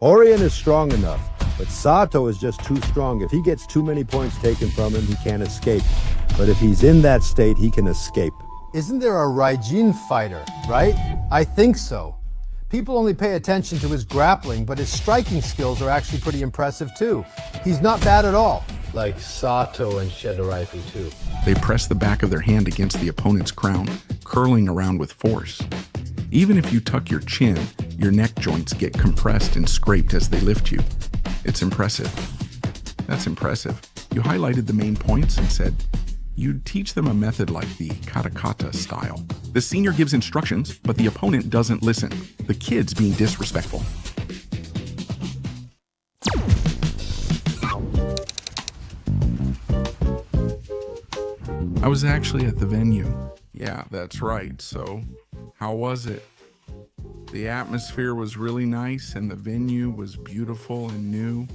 Orion is strong enough, but Sato is just too strong. If he gets too many points taken from him, he can't escape. But if he's in that state, he can escape. Isn't there a Raijin fighter, right? I think so. People only pay attention to his grappling, but his striking skills are actually pretty impressive too. He's not bad at all. Like Sato and Shaydulaev too. They press the back of their hand against the opponent's crown, curling around with force. Even if you tuck your chin, your neck joints get compressed and scraped as they lift you. It's impressive. That's impressive. You highlighted the main points and said you'd teach them a method like the katakata style. The senior gives instructions, but the opponent doesn't listen. The kid's being disrespectful. I was actually at the venue. Yeah, that's right. So, how was it? The atmosphere was really nice and the venue was beautiful and new.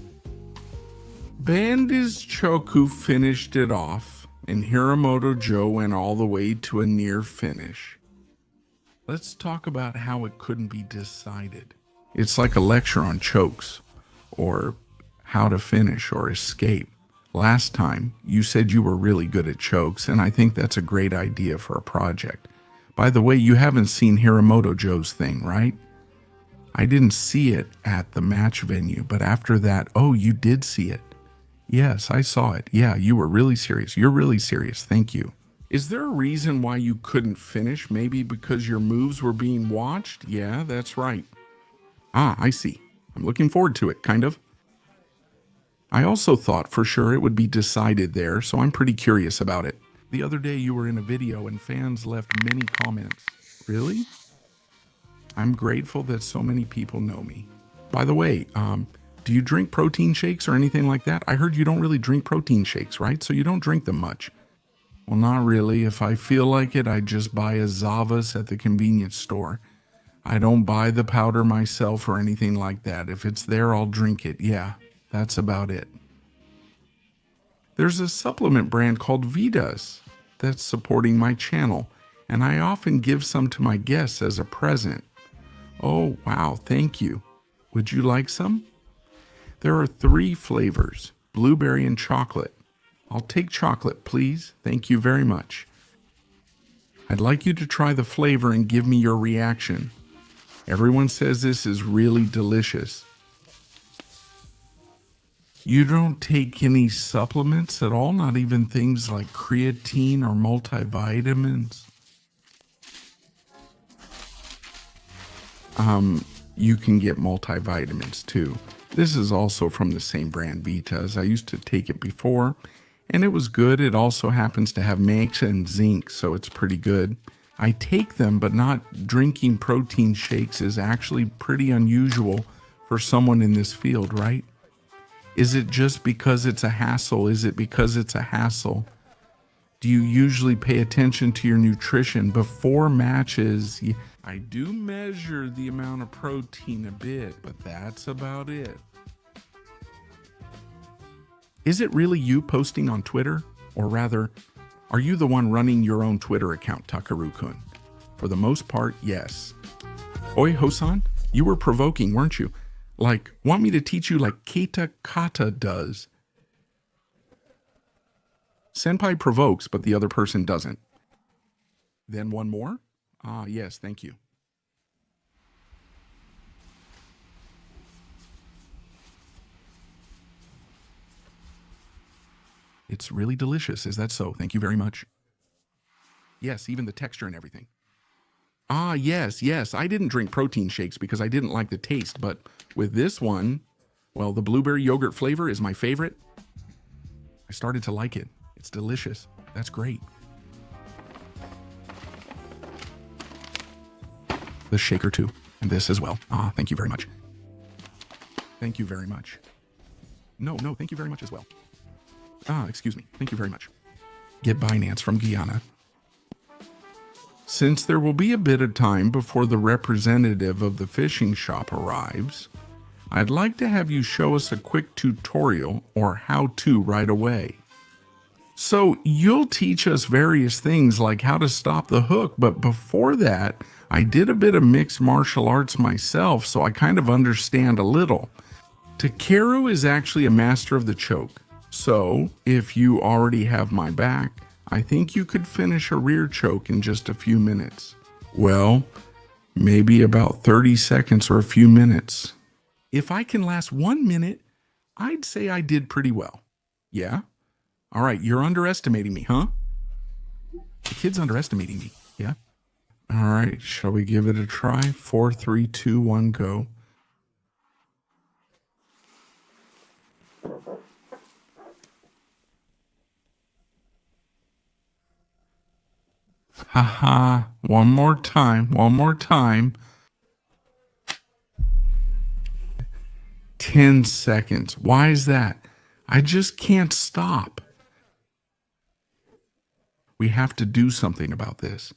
Bandis Choku finished it off and Hiramoto Joe went all the way to a near finish. Let's talk about how it couldn't be decided. It's like a lecture on chokes or how to finish or escape. Last time, you said you were really good at chokes, and I think that's a great idea for a project. By the way, you haven't seen Hiramoto Joe's thing, right? I didn't see it at the match venue, but after that, oh, you did see it. Yes, I saw it. Yeah, you were really serious. You're really serious. Thank you. Is there a reason why you couldn't finish? Maybe because your moves were being watched? Yeah, that's right. Ah, I see. I'm looking forward to it, kind of. I also thought for sure it would be decided there, so I'm pretty curious about it. The other day you were in a video and fans left many comments. Really? I'm grateful that so many people know me. By the way, do you drink protein shakes or anything like that? I heard you don't really drink protein shakes, right? So you don't drink them much. Well, not really. If I feel like it, I just buy a Zavas at the convenience store. I don't buy the powder myself or anything like that. If it's there, I'll drink it. Yeah. That's about it. There's a supplement brand called Vitas that's supporting my channel, and I often give some to my guests as a present. Oh, wow, thank you. Would you like some? There are 3 flavors, blueberry and chocolate. I'll take chocolate, please. Thank you very much. I'd like you to try the flavor and give me your reaction. Everyone says this is really delicious. You don't take any supplements at all? Not even things like creatine or multivitamins? You can get multivitamins too. This is also from the same brand, Vitas. I used to take it before, and it was good. It also happens to have manganese and zinc, so it's pretty good. I take them, but not drinking protein shakes is actually pretty unusual for someone in this field, right? Is it just because it's a hassle? Is it because it's a hassle? Do you usually pay attention to your nutrition before matches? I do measure the amount of protein a bit, but that's about it. Is it really you posting on Twitter? Or rather, are you the one running your own Twitter account, Takaru-kun? For the most part, yes. Oi, Hosan, you were provoking, weren't you? Like, want me to teach you like Keita Kata does. Senpai provokes, but the other person doesn't. Then one more? Ah, yes, thank you. It's really delicious. Is that so? Thank you very much. Yes, even the texture and everything. Ah, yes. I didn't drink protein shakes because I didn't like the taste, but with this one, well, the blueberry yogurt flavor is my favorite. I started to like it. It's delicious. That's great. The shaker too, and this as well. Ah, thank you very much. Thank you very much. No, thank you very much as well. Ah, excuse me. Thank you very much. Get Binance from Guyana. Since there will be a bit of time before the representative of the fishing shop arrives, I'd like to have you show us a quick tutorial or how-to right away. So you'll teach us various things like how to stop the hook, but before that, I did a bit of mixed martial arts myself, so I kind of understand a little. Takeru is actually a master of the choke. So, if you already have my back, I think you could finish a rear choke in just a few minutes. Well, maybe about 30 seconds or a few minutes. If I can last 1 minute, I'd say I did pretty well. Yeah? All right, you're underestimating me, huh? The kid's underestimating me, yeah? All right, shall we give it a try? 4, 3, 2, 1, go. Haha, one more time, one more time. 10 seconds. Why is that? I just can't stop. We have to do something about this.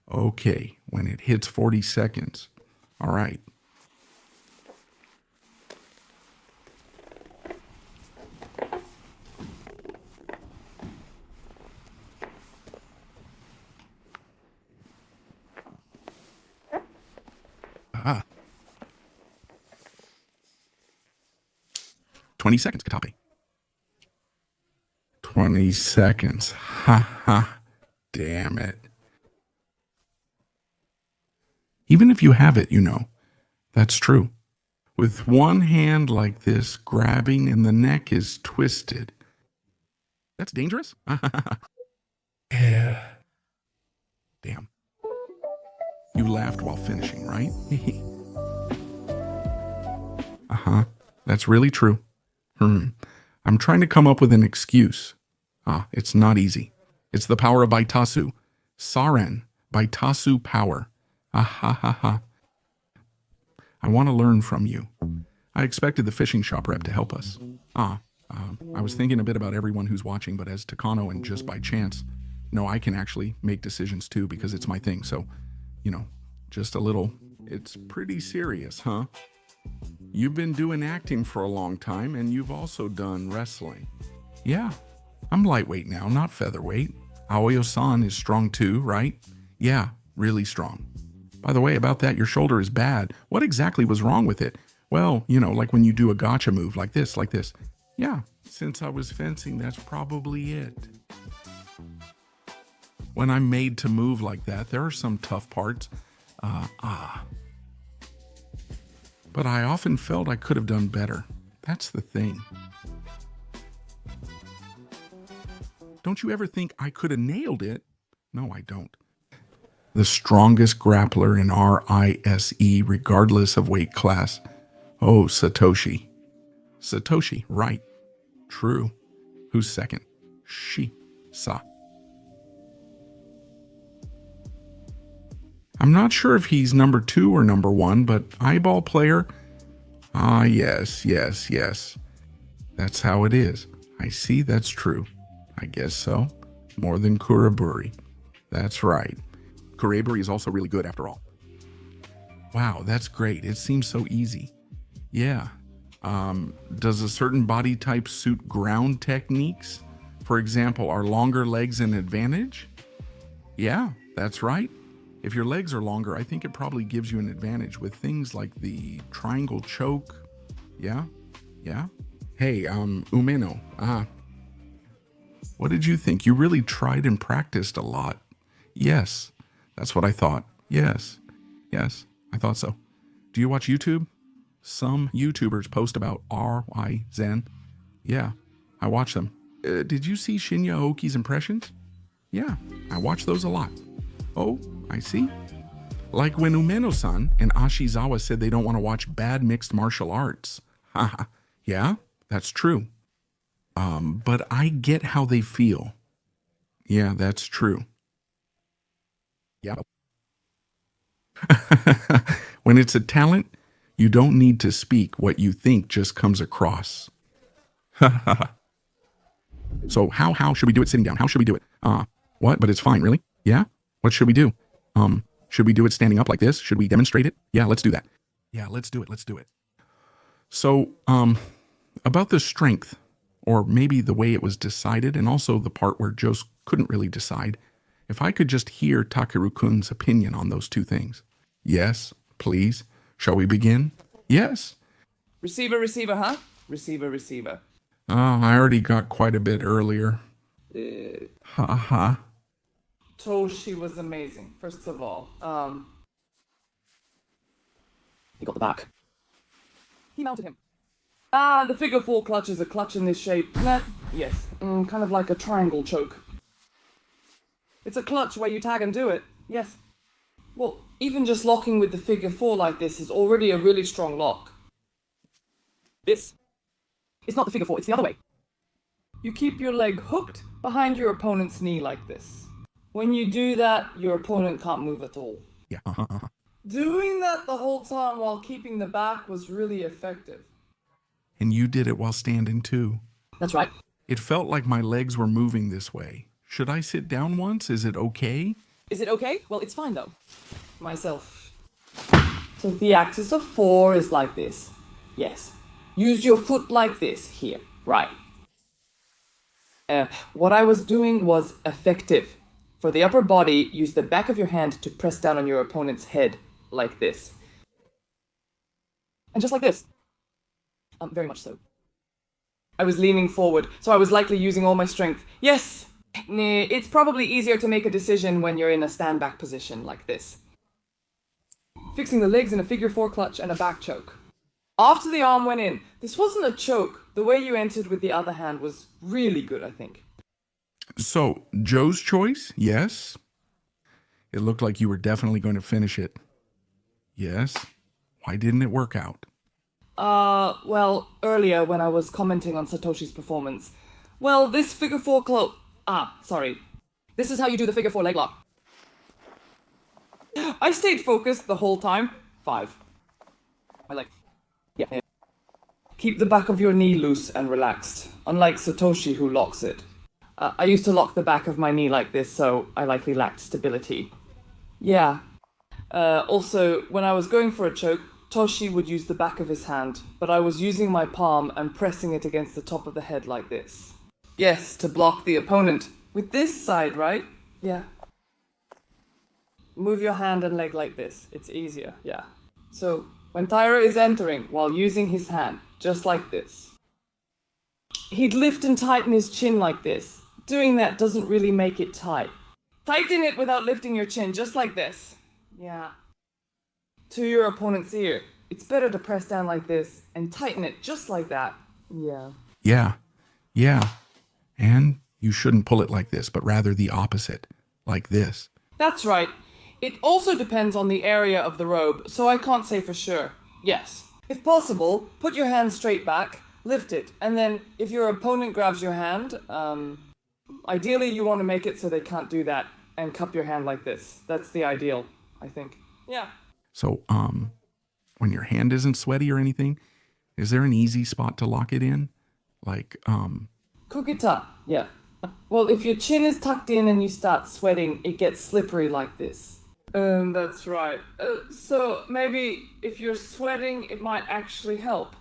Okay, when it hits 40 seconds. All right. Ah. 20 seconds, Katape. 20 seconds. Ha ha. Damn it. Even if you have it, you know, that's true. With one hand like this, grabbing and the neck is twisted. That's dangerous? Yeah. Damn. You laughed while finishing, right? Uh-huh. That's really true. I'm trying to come up with an excuse. It's not easy. It's the power of Baitasu. Saren. Baitasu power. Ha ha ha. I want to learn from you. I expected the fishing shop rep to help us. I was thinking a bit about everyone who's watching, but as Takano and just by chance, no, I can actually make decisions too because it's my thing. So, you know, just a little. It's pretty serious, huh? You've been doing acting for a long time and you've also done wrestling. Yeah, I'm lightweight now, not featherweight. Aoyo-san is strong too, right? Yeah, really strong. By the way, about that, your shoulder is bad. What exactly was wrong with it? Well, you know, like when you do a gotcha move like this, like this. Yeah, since I was fencing, that's probably it. When I'm made to move like that, there are some tough parts. But I often felt I could have done better. That's the thing. Don't you ever think I could have nailed it? No, I don't. The strongest grappler in RISE, regardless of weight class. Oh, Satoshi. Satoshi, right. True. Who's second? Sa. I'm not sure if he's number 2 or number 1, but eyeball player? Yes. That's how it is. I see, that's true. I guess so. More than Kuraburi. That's right. Kuraburi is also really good after all. Wow, that's great. It seems so easy. Yeah. Does a certain body type suit ground techniques? For example, are longer legs an advantage? Yeah, that's right. If your legs are longer, I think it probably gives you an advantage with things like the triangle choke. Yeah? Hey, Umeno. What did you think? You really tried and practiced a lot. Yes, that's what I thought. Yes, I thought so. Do you watch YouTube? Some YouTubers post about RY Zen. Yeah, I watch them. Did you see Shinya Aoki's impressions? Yeah, I watch those a lot. Oh, I see. Like when Umeno-san and Ashizawa said they don't want to watch bad mixed martial arts. Haha, yeah, that's true. But I get how they feel. Yeah, that's true. Yeah. When it's a talent, you don't need to speak. What you think just comes across. So how should we do it sitting down? How should we do it? What? But it's fine, really? Yeah? What should we do? Should we do it standing up like this? Should we demonstrate it? Yeah, let's do that. Yeah, let's do it. So, about the strength, or maybe the way it was decided, and also the part where Jose couldn't really decide, if I could just hear Takeru-kun's opinion on those two things. Yes, please. Shall we begin? Yes. Receiver, receiver, huh? Receiver, receiver. Oh, I already got quite a bit earlier. Ha ha. Satoshi was amazing, first of all. He got the back. He mounted him. The figure four clutch is a clutch in this shape. Nah, yes, kind of like a triangle choke. It's a clutch where you tag and do it, yes. Well, even just locking with the figure four like this is already a really strong lock. This is not the figure four, it's the other way. You keep your leg hooked behind your opponent's knee like this. When you do that, your opponent can't move at all. Yeah. Doing that the whole time while keeping the back was really effective. And you did it while standing too. That's right. It felt like my legs were moving this way. Should I sit down once? Is it okay? Is it okay? Well, it's fine though. Myself. So the axis of 4 is like this. Yes. Use your foot like this here. Right. What I was doing was effective. For the upper body, use the back of your hand to press down on your opponent's head like this. And just like this. Very much so. I was leaning forward, so I was likely using all my strength. Yes! It's probably easier to make a decision when you're in a stand-back position like this. Fixing the legs in a figure 4 clutch and a back choke. After the arm went in, this wasn't a choke. The way you entered with the other hand was really good, I think. So, Joe's choice? Yes. It looked like you were definitely going to finish it. Yes. Why didn't it work out? Well, earlier when I was commenting on Satoshi's performance. Well, this figure 4 sorry. This is how you do the figure 4 leg lock. I stayed focused the whole time. 5. My leg. Yeah. Keep the back of your knee loose and relaxed, unlike Satoshi who locks it. I used to lock the back of my knee like this, so I likely lacked stability. Yeah. Also, when I was going for a choke, Toshi would use the back of his hand, but I was using my palm and pressing it against the top of the head like this. Yes, to block the opponent. With this side, right? Yeah. Move your hand and leg like this. It's easier, yeah. So, when Tyra is entering while using his hand, just like this, he'd lift and tighten his chin like this. Doing that doesn't really make it tight. Tighten it without lifting your chin, just like this. Yeah. To your opponent's ear. It's better to press down like this and tighten it just like that. Yeah. Yeah. And you shouldn't pull it like this, but rather the opposite, like this. That's right. It also depends on the area of the robe, so I can't say for sure. Yes. If possible, put your hand straight back, lift it, and then if your opponent grabs your hand, ideally you want to make it so they can't do that and cup your hand like this. That's the ideal, I think. Yeah. So, when your hand isn't sweaty or anything, is there an easy spot to lock it in? Like, Kukita. Yeah. Well, if your chin is tucked in and you start sweating, it gets slippery like this. That's right. So maybe if you're sweating, it might actually help.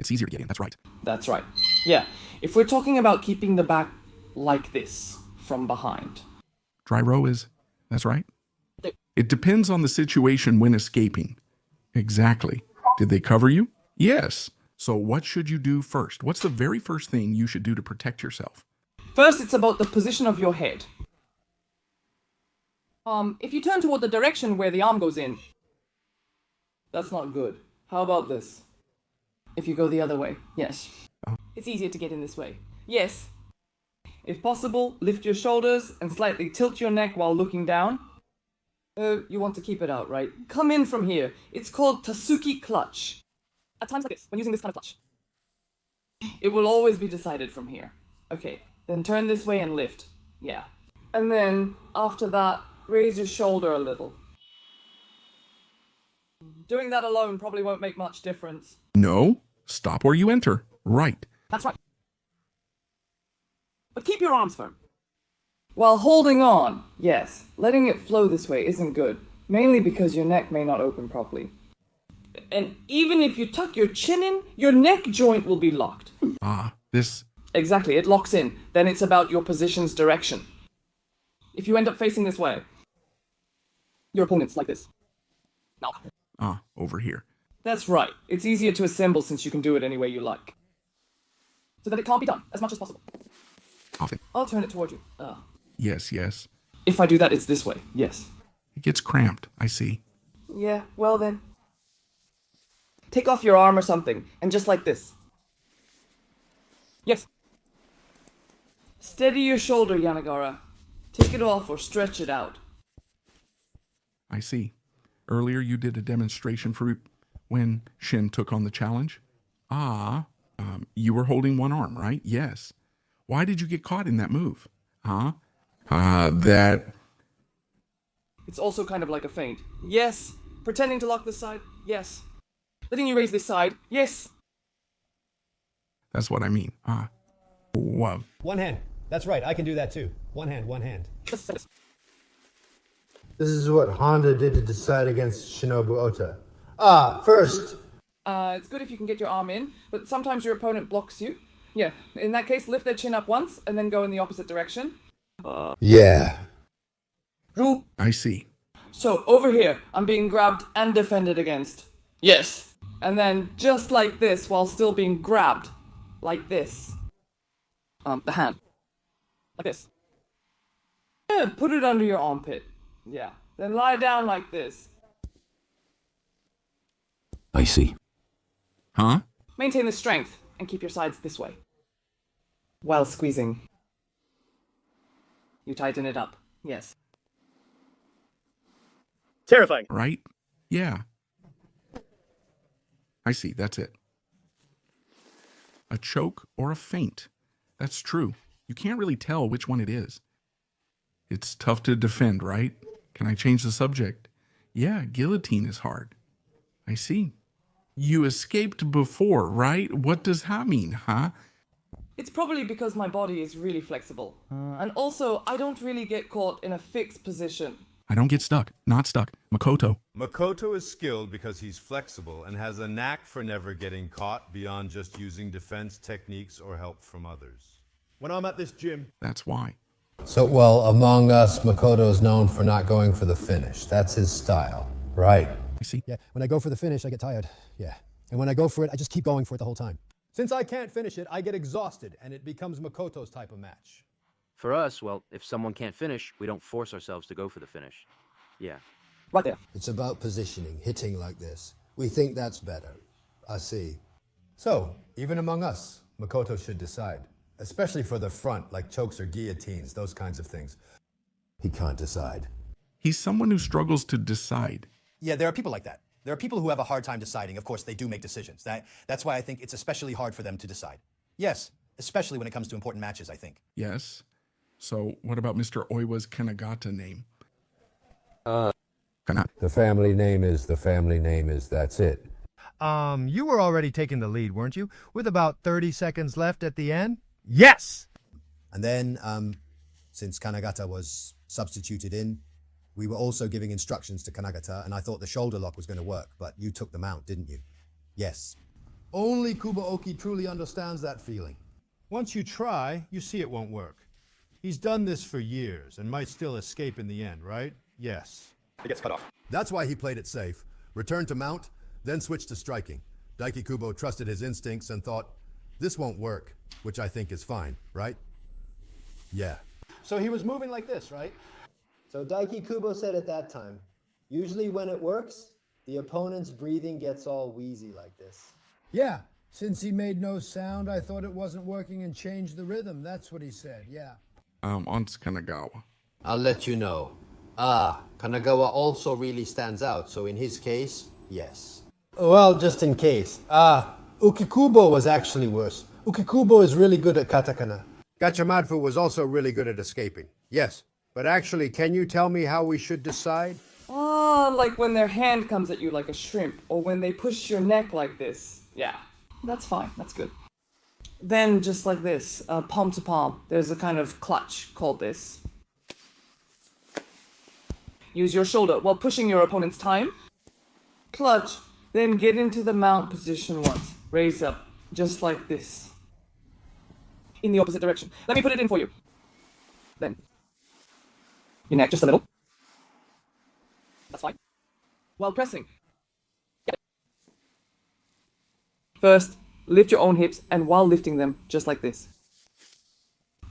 it's easier to get in, that's right. That's right. Yeah. If we're talking about keeping the back like this, from behind. Dry row that's right. It depends on the situation when escaping. Exactly. Did they cover you? Yes. So what should you do first? What's the very first thing you should do to protect yourself? First, it's about the position of your head. If you turn toward the direction where the arm goes in, that's not good. How about this? If you go the other way, yes. It's easier to get in this way. Yes. If possible, lift your shoulders and slightly tilt your neck while looking down. You want to keep it out, right? Come in from here. It's called Tasuki clutch. At times like this, when using this kind of clutch. It will always be decided from here. Okay, then turn this way and lift. Yeah. And then, after that, raise your shoulder a little. Doing that alone probably won't make much difference. No. Stop where you enter. Right. That's right. But keep your arms firm. While holding on, yes, letting it flow this way isn't good, mainly because your neck may not open properly. And even if you tuck your chin in, your neck joint will be locked. This... Exactly, it locks in. Then it's about your position's direction. If you end up facing this way, your opponent's like this. Now. Over here. That's right. It's easier to assemble since you can do it any way you like. So that it can't be done as much as possible. Often. I'll turn it toward you. Yes, yes. If I do that, it's this way. Yes. It gets cramped, I see. Yeah, well then. Take off your arm or something, and just like this. Yes. Steady your shoulder, Yanagara. Take it off or stretch it out. I see. Earlier you did a demonstration for when Shin took on the challenge. You were holding one arm, right? Yes. Why did you get caught in that move? That... It's also kind of like a feint. Yes. Pretending to lock this side. Yes. Letting you raise this side. Yes. That's what I mean. Whoa. One hand. That's right. I can do that too. One hand, one hand. This is what Honda did to decide against Shinobu Ota. First. It's good if you can get your arm in, but sometimes your opponent blocks you. Yeah, in that case, lift their chin up once and then go in the opposite direction. Yeah. Rule. I see. So, over here, I'm being grabbed and defended against. Yes. And then, just like this, while still being grabbed. Like this. The hand. Like this. Yeah, put it under your armpit. Yeah. Then lie down like this. I see. Huh? Maintain the strength and keep your sides this way. While squeezing. You tighten it up. Yes. Terrifying. Right? Yeah. I see. That's it. A choke or a feint. That's true. You can't really tell which one it is. It's tough to defend, right? Can I change the subject? Yeah, guillotine is hard. I see. You escaped before, right? What does that mean, huh? It's probably because my body is really flexible. And also, I don't really get caught in a fixed position. I don't get stuck. Not stuck. Makoto. Makoto is skilled because he's flexible and has a knack for never getting caught beyond just using defense techniques or help from others. When I'm at this gym. That's why. So, well, among us, Makoto is known for not going for the finish. That's his style, right? I see. Yeah, when I go for the finish, I get tired. Yeah. And when I go for it, I just keep going for it the whole time. Since I can't finish it, I get exhausted, and it becomes Makoto's type of match. For us, well, if someone can't finish, we don't force ourselves to go for the finish. Yeah. Right there. It's about positioning, hitting like this. We think that's better. I see. So, even among us, Makoto should decide. Especially for the front, like chokes or guillotines, those kinds of things. He can't decide. He's someone who struggles to decide. Yeah, there are people like that. There are people who have a hard time deciding. Of course, they do make decisions. That's why I think it's especially hard for them to decide. Yes, especially when it comes to important matches, I think. Yes. So what about Mr. Oiwa's Kanagata name? The family name is that's it. You were already taking the lead, weren't you? With about 30 seconds left at the end? Yes! And then, since Kanagata was substituted in, we were also giving instructions to Kanagata, and I thought the shoulder lock was going to work, but you took the mount, didn't you? Yes. Only Kubo-oki truly understands that feeling. Once you try, you see it won't work. He's done this for years and might still escape in the end, right? Yes. It gets cut off. That's why he played it safe. Returned to mount, then switched to striking. Daiki Kubo trusted his instincts and thought, this won't work, which I think is fine, right? Yeah. So he was moving like this, right? So Daiki Kubo said at that time, usually when it works, the opponent's breathing gets all wheezy like this. Yeah, since he made no sound, I thought it wasn't working and changed the rhythm. That's what he said, yeah. On Kanagawa. I'll let you know. Kanagawa also really stands out, so in his case, yes. Well, just in case. Ukikubo was actually worse. Ukikubo is really good at katakana. Gachamadfu was also really good at escaping. Yes. But actually, can you tell me how we should decide? Like when their hand comes at you like a shrimp, or when they push your neck like this. Yeah, that's fine, that's good. Then, just like this, palm to palm, there's a kind of clutch called this. Use your shoulder while pushing your opponent's time. Clutch, then get into the mount position once. Raise up, just like this. In the opposite direction. Let me put it in for you. Then. Your neck just a little. That's fine. while pressing. First, lift your own hips, and while lifting them, just like this.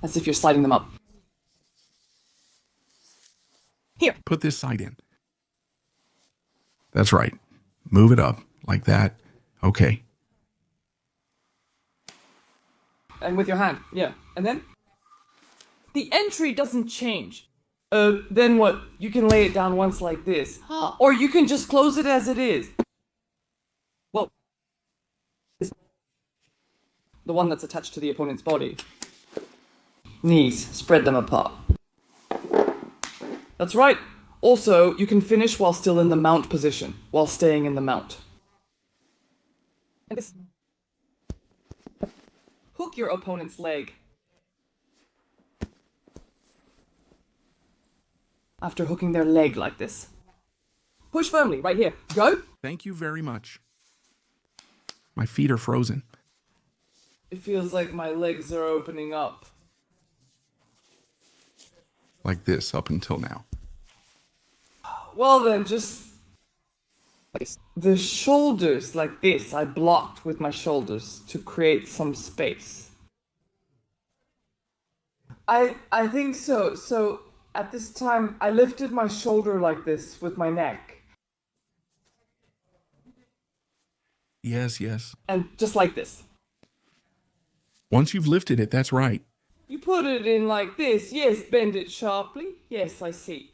As if you're sliding them up. Here. Put this side in. That's right. Move it up like that. Okay. And with your hand, yeah. And then? The entry doesn't change. Then what? You can lay it down once like this. Or you can just close it as it is. Well, the one that's attached to the opponent's body. Knees, spread them apart. That's right. Also, you can finish while still in the mount position, while staying in the mount. And this. Hook your opponent's leg. After hooking their leg like this. Push firmly, right here. Go. Thank you very much. My feet are frozen. It feels like my legs are opening up. Like this up until now. Well then, just... The shoulders like this, I blocked with my shoulders to create some space. I think so. So, at this time, I lifted my shoulder like this with my neck. Yes, yes. And just like this. Once you've lifted it, that's right. You put it in like this. Yes, bend it sharply. Yes, I see.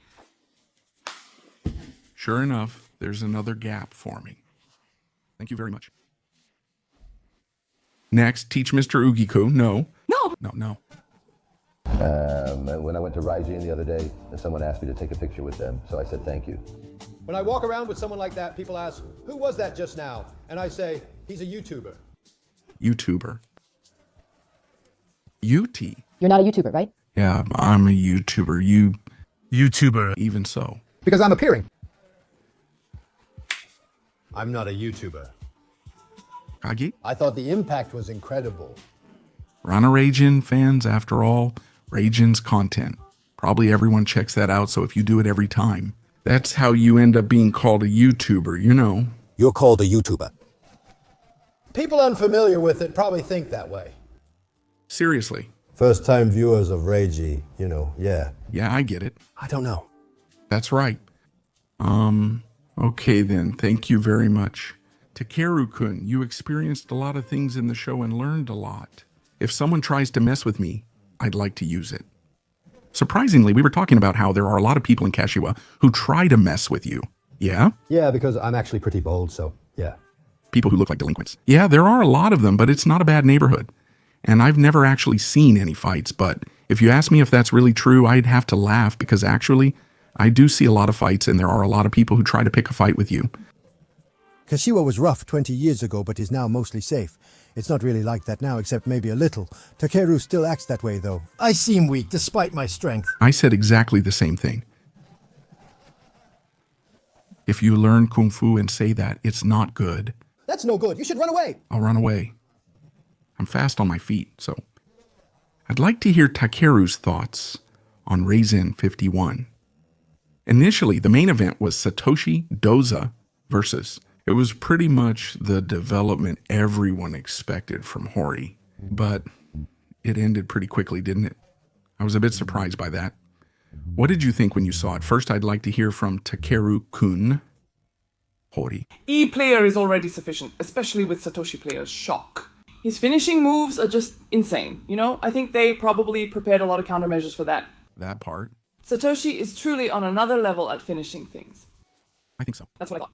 Sure enough, there's another gap forming. Thank you very much. Next, teach Mr. Ugiku. No. No. No, no. When I went to Raijin the other day, someone asked me to take a picture with them, so I said thank you. When I walk around with someone like that, people ask, who was that just now? And I say, he's a YouTuber. YouTuber. UT. You're not a YouTuber, right? Yeah, I'm a YouTuber. YouTuber. Even so. Because I'm appearing. I'm not a YouTuber. Kagi? I thought the impact was incredible. Rana Raijin fans, after all, Raijin's content. Probably everyone checks that out, so if you do it every time, that's how you end up being called a YouTuber, you know. You're called a YouTuber. People unfamiliar with it probably think that way. Seriously. First-time viewers of Reiji, you know, yeah. Yeah, I get it. I don't know. That's right. Okay then, thank you very much. Takeru-kun, you experienced a lot of things in the show and learned a lot. If someone tries to mess with me, I'd like to use it. Surprisingly, we were talking about how there are a lot of people in Kashiwa who try to mess with you. Yeah? Yeah, because I'm actually pretty bold, so yeah. People who look like delinquents. Yeah, there are a lot of them, but it's not a bad neighborhood. And I've never actually seen any fights, but if you ask me if that's really true, I'd have to laugh because actually, I do see a lot of fights and there are a lot of people who try to pick a fight with you. Kashiwa was rough 20 years ago, but is now mostly safe. It's not really like that now, except maybe a little. Takeru still acts that way, though. I seem weak, despite my strength. I said exactly the same thing. If you learn Kung Fu and say that, it's not good. That's no good. You should run away. I'll run away. I'm fast on my feet, so... I'd like to hear Takeru's thoughts on Raijin 51. Initially, the main event was Satoshi Doza versus... It was pretty much the development everyone expected from Hori, but it ended pretty quickly, didn't it? I was a bit surprised by that. What did you think when you saw it? First, I'd like to hear from Takeru-kun. Hori. E player is already sufficient, especially with Satoshi player's shock. His finishing moves are just insane, you know? I think they probably prepared a lot of countermeasures for that. That part? Satoshi is truly on another level at finishing things. I think so. That's what I thought.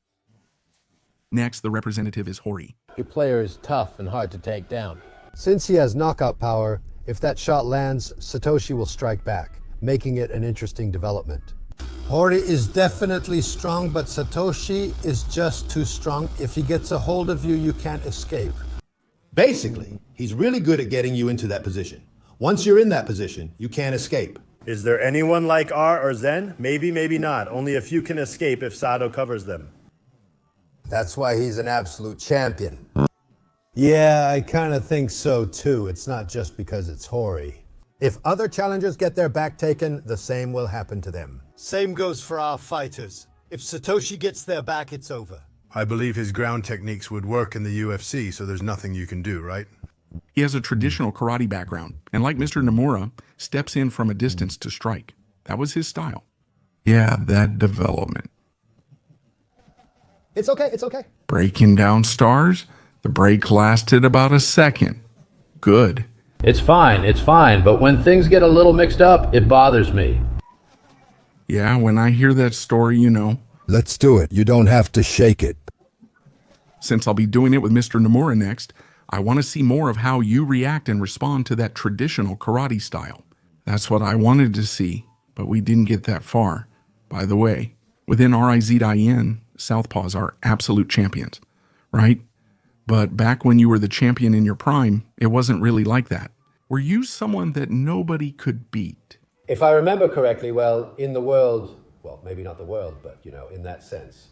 Next, the representative is Hori. Your player is tough and hard to take down. Since he has knockout power, if that shot lands, Satoshi will strike back, making it an interesting development. Hori is definitely strong, but Satoshi is just too strong. If he gets a hold of you, you can't escape. Basically, he's really good at getting you into that position. Once you're in that position, you can't escape. Is there anyone like R or Zen? Maybe, maybe not. Only a few can escape if Sato covers them. That's why he's an absolute champion. Yeah, I kind of think so too. It's not just because it's Hori. If other challengers get their back taken, the same will happen to them. Same goes for our fighters. If Satoshi gets their back, it's over. I believe his ground techniques would work in the UFC, so there's nothing you can do, right? He has a traditional karate background, and like Mr. Nomura, steps in from a distance to strike. That was his style. Yeah, that development. It's okay, it's okay. Breaking down stars, the break lasted about a second. Good. It's fine, but when things get a little mixed up, it bothers me. Yeah, when I hear that story, you know. Let's do it. You don't have to shake it. Since I'll be doing it with Mr. Nomura next, I want to see more of how you react and respond to that traditional karate style. That's what I wanted to see, but we didn't get that far. By the way, within RIZIN, Southpaws are absolute champions, right? But back when you were the champion in your prime, it wasn't really like that. Were you someone that nobody could beat? If I remember correctly, well, in the world, well, maybe not the world, but, you know, in that sense.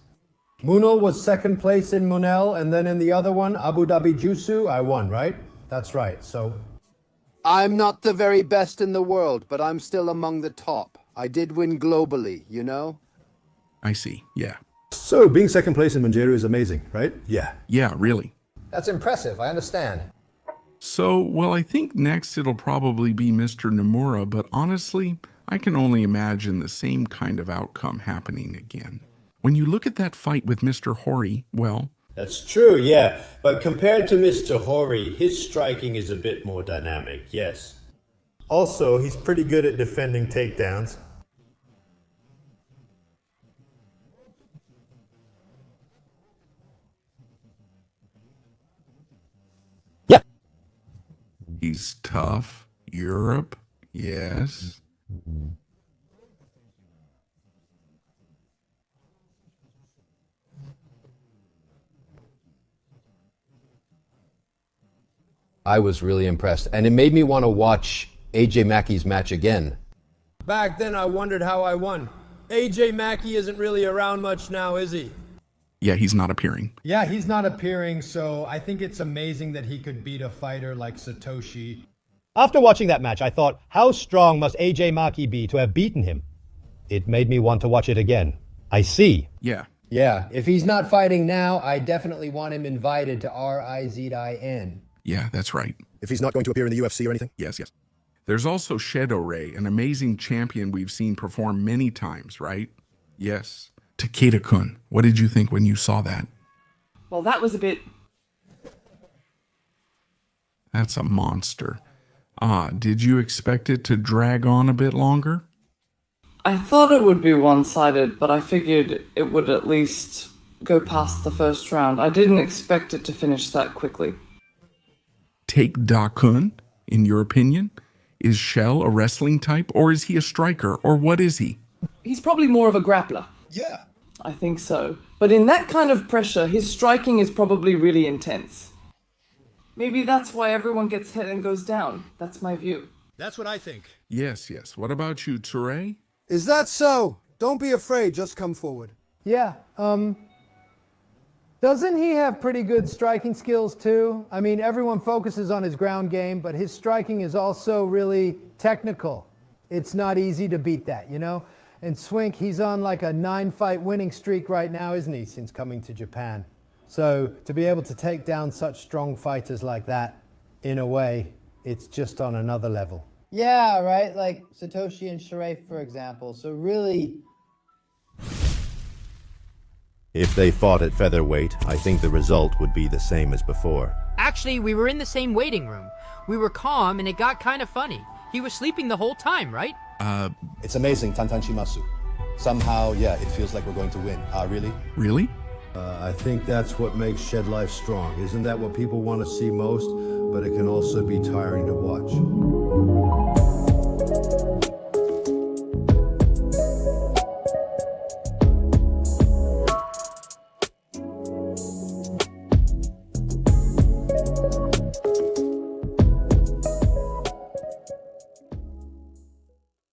Munal was second place in Munel, and then in the other one, Abu Dhabi Jutsu, I won, right? That's right, so... I'm not the very best in the world, but I'm still among the top. I did win globally, you know? I see, yeah. So, being second place in Manjeru is amazing, right? Yeah. Yeah, really. That's impressive, I understand. So, well, I think next it'll probably be Mr. Nomura, but honestly, I can only imagine the same kind of outcome happening again. When you look at that fight with Mr. Hori, well... That's true, yeah. But compared to Mr. Hori, his striking is a bit more dynamic, yes. Also, he's pretty good at defending takedowns. He's tough. Europe, yes. I was really impressed, and it made me want to watch AJ Mackey's match again. Back then I wondered how I won. AJ Mackey isn't really around much now, is he? Yeah, he's not appearing. Yeah, he's not appearing, so I think it's amazing that he could beat a fighter like Satoshi. After watching that match, I thought, how strong must AJ Maki be to have beaten him? It made me want to watch it again. I see. Yeah. Yeah, if he's not fighting now, I definitely want him invited to RIZIN. Yeah, that's right. If he's not going to appear in the UFC or anything? Yes, yes. There's also Shaydulaev, an amazing champion we've seen perform many times, right? Yes. Takeda-kun, what did you think when you saw that? Well, that was a bit... That's a monster. Did you expect it to drag on a bit longer? I thought it would be one-sided, but I figured it would at least go past the first round. I didn't expect it to finish that quickly. Take Da-kun, in your opinion? Is Shell a wrestling type, or is he a striker, or what is he? He's probably more of a grappler. Yeah. I think so. But in that kind of pressure, his striking is probably really intense. Maybe that's why everyone gets hit and goes down. That's my view. That's what I think. Yes, yes. What about you, Toure? Is that so? Don't be afraid, just come forward. Yeah, doesn't he have pretty good striking skills too? I mean, everyone focuses on his ground game, but his striking is also really technical. It's not easy to beat that, you know? And Swink, he's on like a 9-fight winning streak right now, isn't he, since coming to Japan? So to be able to take down such strong fighters like that, in a way, it's just on another level. Yeah, right? Like Satoshi and Sharif, for example. So really... If they fought at featherweight, I think the result would be the same as before. Actually, we were in the same waiting room. We were calm, and it got kind of funny. He was sleeping the whole time, right? It's amazing, Tantan Shimasu. Somehow, yeah, it feels like we're going to win. Really? Really? I think that's what makes Shed Life strong. Isn't that what people want to see most? But it can also be tiring to watch.